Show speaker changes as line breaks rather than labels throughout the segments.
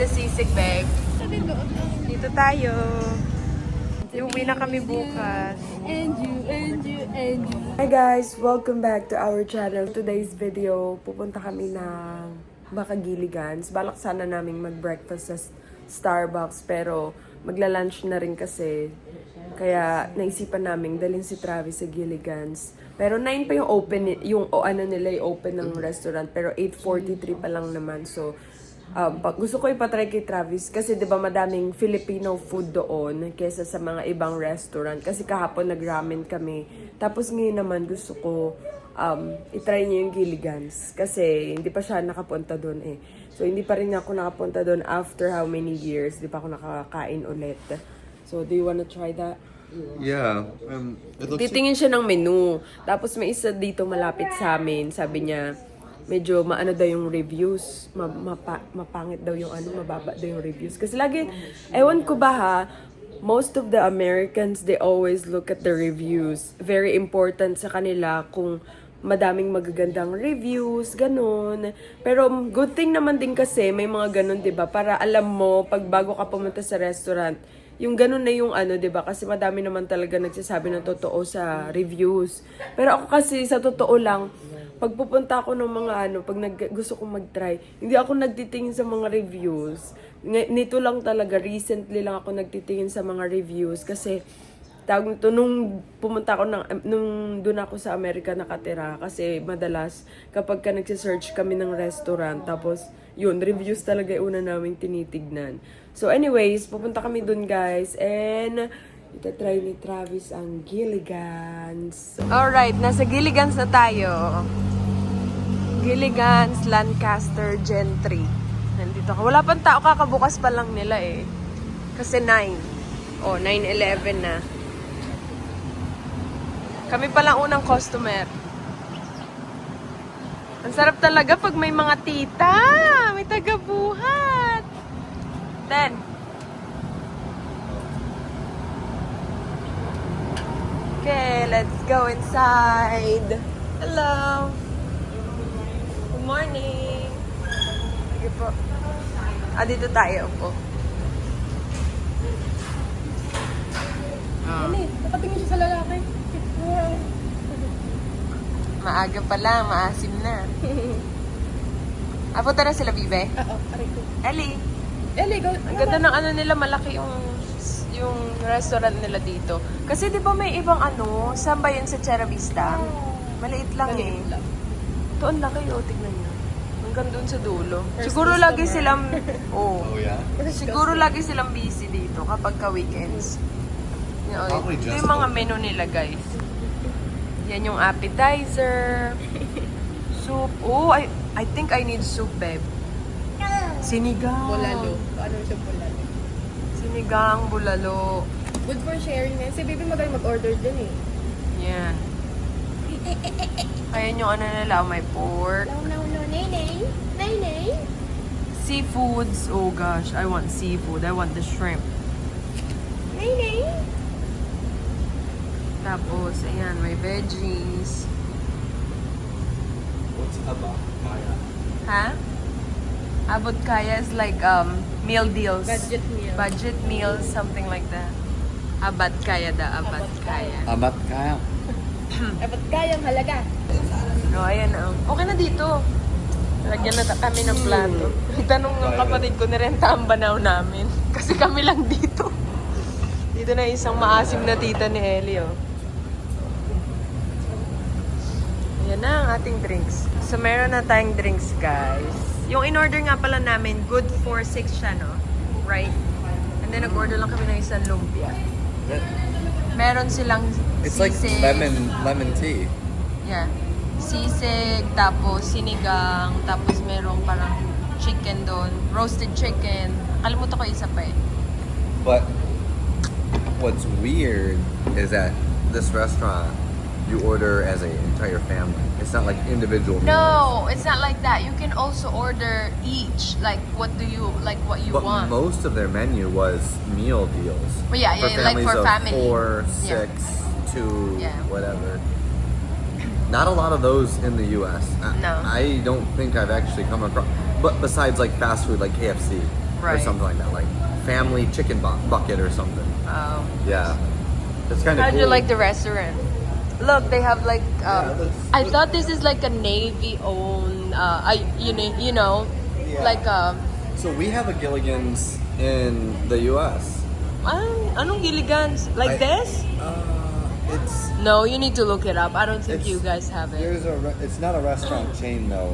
the sisig, babe. Dito tayo. Uwi na kami bukas.
And you.
Hi guys! Welcome back to our channel. Today's video, pupunta kami ng Makagiligans. Balak sana naming mag-breakfast sa Starbucks pero magla-lunch na rin kasi. Kaya naisipan namin dalhin si Travis sa Gilligan's. Pero 9 pa yung open, yung open ng restaurant. Pero 8:43 pa lang naman. So, gusto ko ipatry kay Travis kasi 'di ba madaming Filipino food doon kaysa sa mga ibang restaurant kasi kahapon nag-ramen kami tapos ngayon naman gusto ko itry niyo yung Gilligan's kasi hindi pa siya nakapunta doon eh. So hindi pa rin ako nakapunta doon after how many years, di pa ako nakakain ulit. So do you wanna try that?
Yeah. It looks
Titingin siya ng menu. Tapos may isa dito malapit sa amin, sabi niya medyo maano daw yung reviews, mapangit daw yung mababa daw yung reviews. Kasi lagi, ewan ko ba ha, most of the Americans, they always look at the reviews. Very important sa kanila kung madaming magagandang reviews, ganun. Pero good thing naman din kasi may mga ganun, 'di ba? Para alam mo pag bago ka pumunta sa restaurant, yung ganun na yung 'di ba? Kasi madami naman talaga nagsasabi ng totoo sa reviews. Pero ako kasi sa totoo lang, pag pupunta ako ng mga pag gusto kong mag-try, hindi ako nagtitingin sa mga reviews. Nito lang talaga, recently lang ako nagtitingin sa mga reviews kasi tawag nito, nung pumunta ako nung doon ako sa Amerika nakatira kasi madalas kapag ka nagse-search kami ng restaurant tapos yun, reviews talaga yung una naming tinitignan. So anyways, pupunta kami doon guys and itatry ni Travis ang Gilligan's. Alright, nasa Gilligan's na tayo. Gilligan's Lancaster Gentry. Nandito ka. Wala pang tao, kakabukas pa lang nila eh. Kasi 9. 9:11 na. Kami pa lang unang customer. Ang sarap talaga pag may mga tita. May tagabuhat. 10. Okay, let's go inside. Hello. Good morning. Sige po. Dito tayo po.
Nakatingin siya sa lalaki.
Maaga pa lang, maasim na. Punta na sila, Bibe?
Oo, aray ko.
Ellie,
go.
ang ganda ng nila, malaki yung restaurant nila dito. Kasi di ba may ibang saan ba yun sa Chera Vista? Maliit lang eh. Ito ang laki tignan nyo. Hanggang doon sa dulo. Siguro lagi silang,
Oh yeah.
siguro lagi silang busy dito kapag ka-weekends.
Probably
Ito
just
yung mga menu nila guys. Yan yung appetizer. Soup. I think I need soup, babe. Sinigang.
Bulalo. Ano siya bulalo?
Sinigang, bulalo.
Good for sharing na. Si baby magaling mag-order din eh.
Yan. Ayan yung nila, may pork.
No. Nay.
Seafoods. Oh gosh, I want seafood. I want the shrimp.
Nay.
Tapos, ayan, may veggies.
What's abak kaya?
Ha? Abot kaya is like meal deals.
Budget meal.
Budget meals, something like that. Abad kaya da, abad kaya.
Abak kaya.
Dapat kayang halaga.
No, ayan na. Okay na dito. Lagyan na kami ng plato. Tanong ng kapatid ko, nirenta ang banaw namin. Kasi kami lang dito. Dito na isang maasim na tita ni Ellie, Ayan na ang ating drinks. So, meron na tayong drinks, guys. Yung in-order nga pala namin, good for 6 siya, no? Right? And then, nag-order lang kami ng isang lumpia. Meron silang
It's like
sisig.
lemon tea.
Yeah. Sisig, tapos sinigang, tapos merong parang chicken doon. Roasted chicken. Kalimutan ko isa pa eh.
But what's weird is that this restaurant you order as an entire family. It's not like individual meals.
No, it's not like that. You can also order each. Like, what you
But
want.
most of their menu was meal deals.
But yeah,
for
yeah, like
families
for
of
family.
4,
Yeah.
6, 2,
Yeah.
whatever. Not a lot of those in the U.S.
No.
I don't think I've actually come across. But besides like fast food, like KFC, or
Right.
something like that, like family chicken bucket or something.
Oh.
Yeah, that's kind of
How
cool.
do you like the restaurant? Look, they have like.
that's-
I thought this is like a Navy-owned. You know,
Yeah.
like
So we have a Gilligan's in the U.S.
anong Gilligan's? Like this?
It's
No, you need to look it up. I don't think you guys have it.
it's not a restaurant chain though.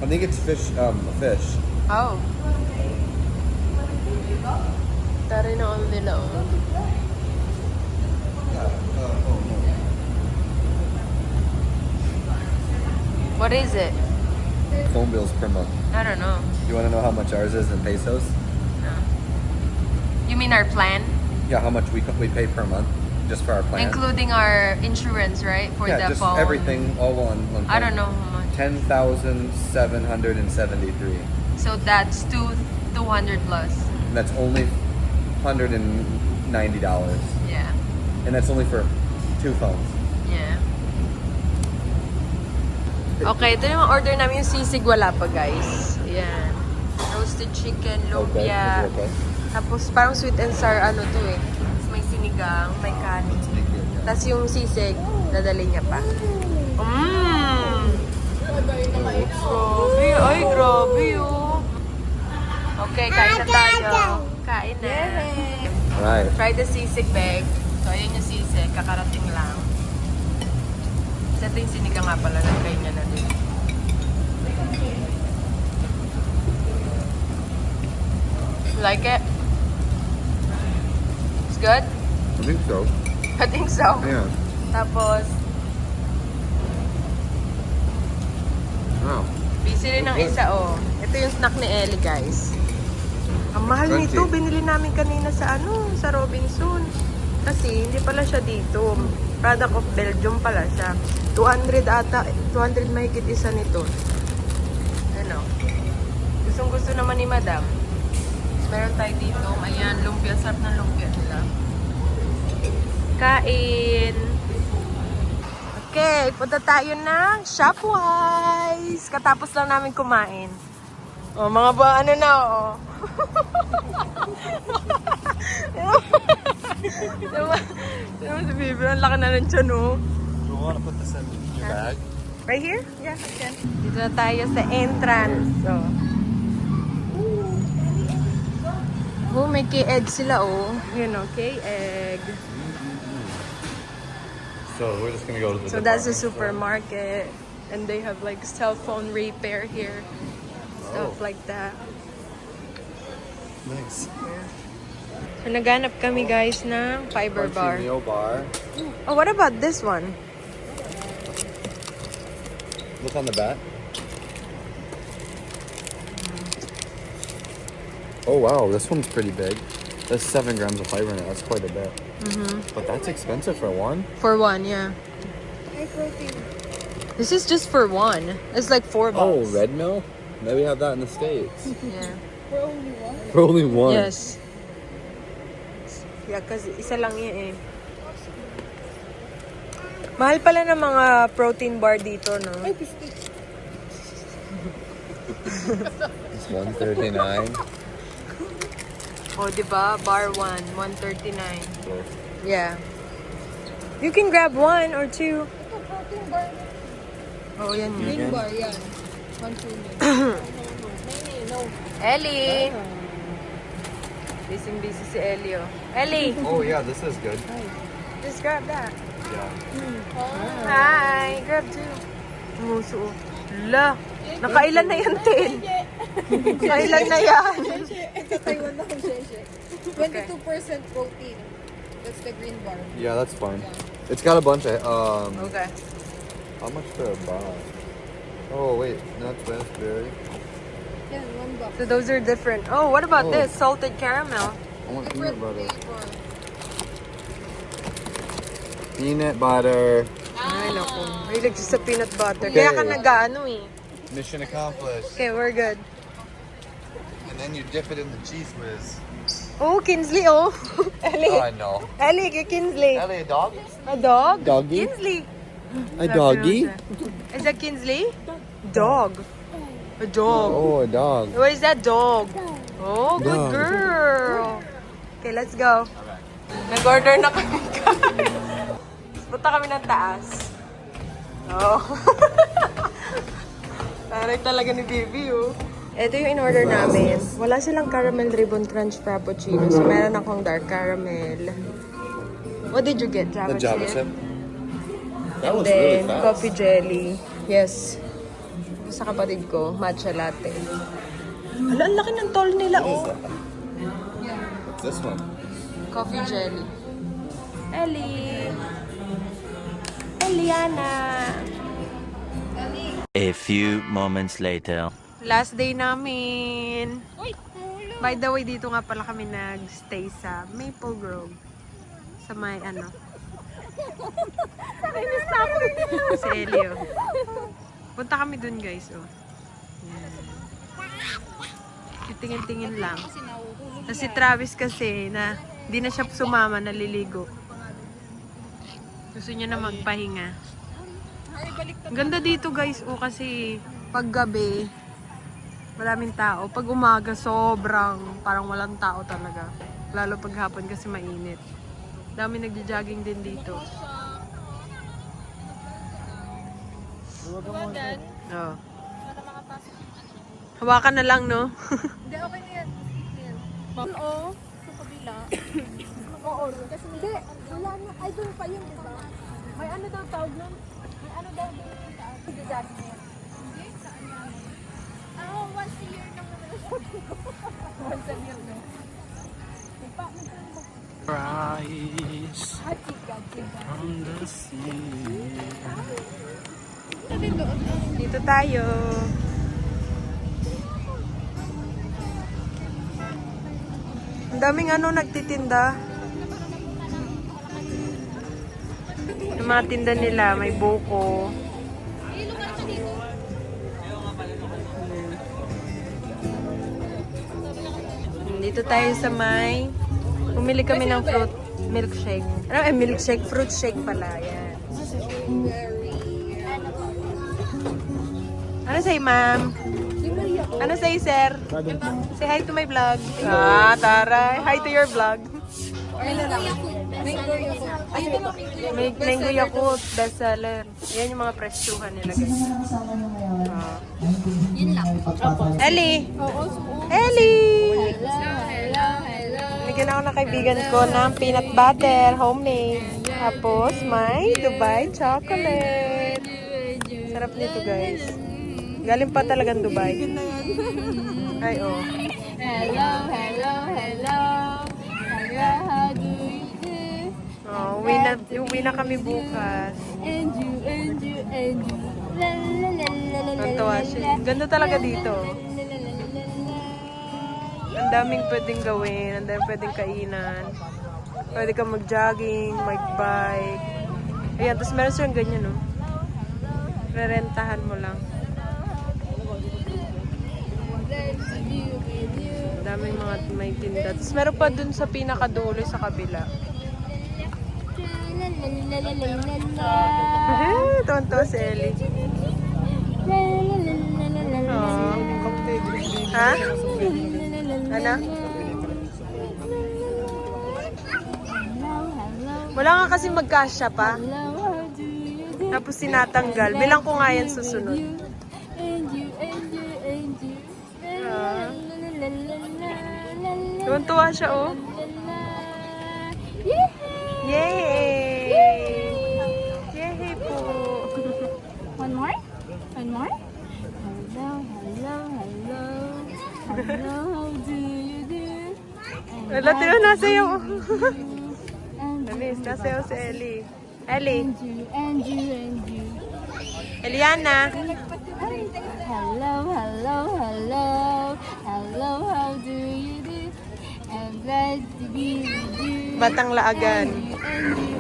I think it's fish. Fish.
Oh. Tari na all nila. Oh. What is it?
Phone bills per month.
I don't know.
You want to know how much ours is in pesos?
You mean our plan?
Yeah, how much we pay per month just for our plan?
Including our insurance, right? For
yeah,
the
just
phone.
everything all on one.
I don't know how much.
10,773.
So that's 200 plus.
And that's only $190.
Yeah.
And that's only for 2 phones.
Yeah. Okay, ito yung order namin, yung sisig wala pa, guys. Ayan. Roasted chicken, lumpia.
Okay.
Tapos parang sweet and sour ano to eh. Tapos may sinigang, may kanin. Tapos yung sisig, dadali niya pa. Mmm! Grabe, ay grabe oh. Okay, kain na tayo. Kain na.
Right.
Try the sisig, babe. So, ayan yung sisig. Kakarating lang. So, ito yung sinigang nga pala. Nag-try niya na din. Like it? It's good?
I think so.
I think so.
Yeah.
Tapos,
Wow.
busy rin ng isa, oh. Ito yung snack ni Ellie, guys. Ang mahal
Crunchy.
nito. Binili namin kanina sa sa Robinson. Kasi, hindi pala siya dito. Product of Belgium pala siya. 200 ata. 200 mahigit isa nito. Ano? Gustong gusto naman ni Madam. Meron tayo dito. Ayan, lumpia. Sarap ng lumpia nila. Kain! Okay, punta tayo ng Shopwise. Katapos lang namin kumain. Oh, mga ba, ano na, oh. Diba si Bibi, ang laki na ng tiyan, oh.
Do you want to put this in your bag?
Right here? Yeah, okay. Dito na tayo sa entrance. So. Oh, may K-egg sila, oh. Yun, oh, K-egg.
So we're just gonna go to the.
So that's a supermarket. And they have like cell phone repair here. Stuff like that.
Nice.
So naghanap kami guys ng fiber bar.
Meal bar.
Oh, what about this one?
Look on the back. Oh wow, this one's pretty big. There's 7 grams of fiber in it. That's quite a bit. But that's expensive for one.
For one, yeah. This is just for one. It's like $4.
Oh, red milk? Maybe we have that in the States.
Yeah.
For only one.
Yes. Yeah, kasi isa lang yan eh. Mahal pala ng mga protein bar dito, no?
It's $139.
Oh, diba? Bar 1, $139. Yeah. You can grab 1 or 2. Oh, yan yun.
Bar, yan. 1, 2,
Ellie! Busy si Ellie, oh. Ellie!
Oh yeah, this is good.
Just grab that.
Yeah.
Hi! Grab 2. Muso, oh. La! Nakailan na yan, Tin? Nakailan na yan?
Ito Taiwan na kung sheshe. 22% protein. That's the green bar.
Yeah, that's fine. It's got a bunch of
Okay.
how much for a bar? Oh wait, that's raspberry.
Yan, $1.
So those are different. Oh, what about
Oh.
this? Salted caramel.
I want
Different
peanut butter.
flavor.
Peanut butter.
Ay, naku. Mahilig siya sa peanut butter.
Okay.
Kaya ka nag-ano eh.
Mission accomplished.
Okay, we're good.
And then you dip it in the cheese whiz.
Oh, Kinsley, oh. Ellie.
I know.
Ellie, kay Kinsley.
Ellie, a dog?
A dog?
Doggy?
Kinsley.
A doggy?
Is that Kinsley? Dog. A dog.
Oh, a dog.
Where is that dog? Oh, good
Dog.
girl. Okay, let's go. Nag-order na kami. Punta kami ng taas. Oh. Taray talaga ni Bibi, oh. Ito yung in-order namin. Wala silang caramel ribbon crunch frappuccino. So, meron akong dark caramel. What did you get? Java, chip?
That was
Then, coffee jelly. Yes. Sa kapatid ko, matcha latte. Hala, ang laki ng tall nila, oh.
What's this one?
Coffee jelly. Ellie! Eliana!
A few moments later.
Last day namin. By the way, dito nga pala kami nag-stay sa Maple Grove. Sa may ano. Nainis na ako. Si Elio. Punta kami dun, guys, oh. Yan. Tingin-tingin lang. Kasi si Travis kasi na hindi na siya sumama, naliligo. Gusto niya na magpahinga. Ang ganda dito, guys, oh, kasi pag gabi, maraming tao. Pag umaga, sobrang parang walang tao talaga. Lalo pag hapon kasi mainit. Dami nagja-jogging din dito. Oh. Hawakan na lang, no?
Hindi, okay na yan. Oo, sa kabila. Oo, kasi hindi. Wala na. Ay, doon pa yun, diba? May ano daw tawag nun? May ano daw doon sa taas? Hindi, dati niya. Hindi, saan yan? Once a year naman na once a year na.
Rise
Chika.
from the sea.
Dito tayo. Ang daming ano nagtitinda. Yung mga tinda nila, may buko. Dito tayo sa may bumili kami ng fruit milkshake. Ano milkshake? Fruit shake pala. Yan. Ano sa'yo, ma'am? Ano sa'yo, sir? Say hi to my vlog. Ah, taray. Hi to your vlog.
Mango Yakult.
Mango Yakult, bestseller. Yan yung mga presyuhan nila, guys. Ah.
Yun lang.
Ellie!
Oo,
Ellie!
hello.
Bigyan ako ng kaibigan ko ng peanut butter, homemade. Tapos, may Dubai chocolate. Sarap nito, guys. Galing pa talagang Dubai. Ay, oh.
Hello. How do you do?
Oh, uwi na kami bukas.
And you. La la la la la la.
Nantawa siya. Ganda talaga dito. Ang daming pwedeng gawin, ang daming pwedeng kainan. Pwede kang mag-jogging, mag-bike. Ayan, tapos meron siyang ganyan, no? Rerentahan mo lang. Ang daming mga may tinda. Tapos meron pa dun sa pinakadulo sa kabila. Tonto si Ellie. Aww. Ha? Ano? Wala nga kasi magkasya pa. Tapos sinatanggal. Bilang ko nga yan susunod. Tuwan-tuwa siya, oh. Yay! Yay po!
One more? Hello. How do you do?
Wala, tino, nasayaw. Namis, nasayaw si Ellie. Ellie.
And you.
Eliana.
Hello. How do you do? I'm glad to be with you.
Batang Laagan.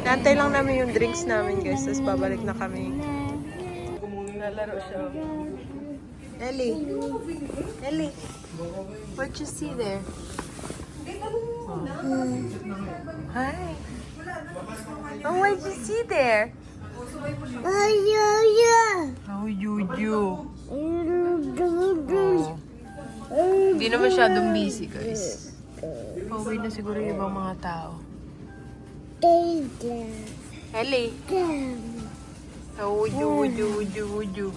Nantay lang namin yung drinks namin, guys. Tapos babalik na kami. Lalaro siya. Ellie. What you see there? Hi. Oh, what you see there? Oh, you. na masyadong busy, guys. Pauwi na siguro yung ibang mga tao. Ellie. Uju.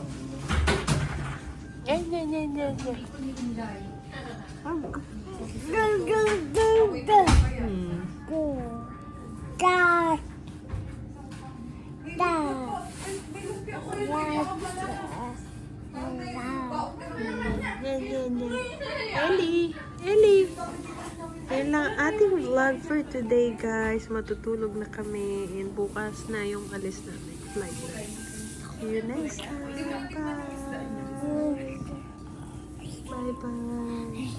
Yan. Ellie. Yan lang ating vlog for today, guys. Matutulog na kami. And bukas na yung alis namin. Flight na. See you next time. Bye. Bye-bye.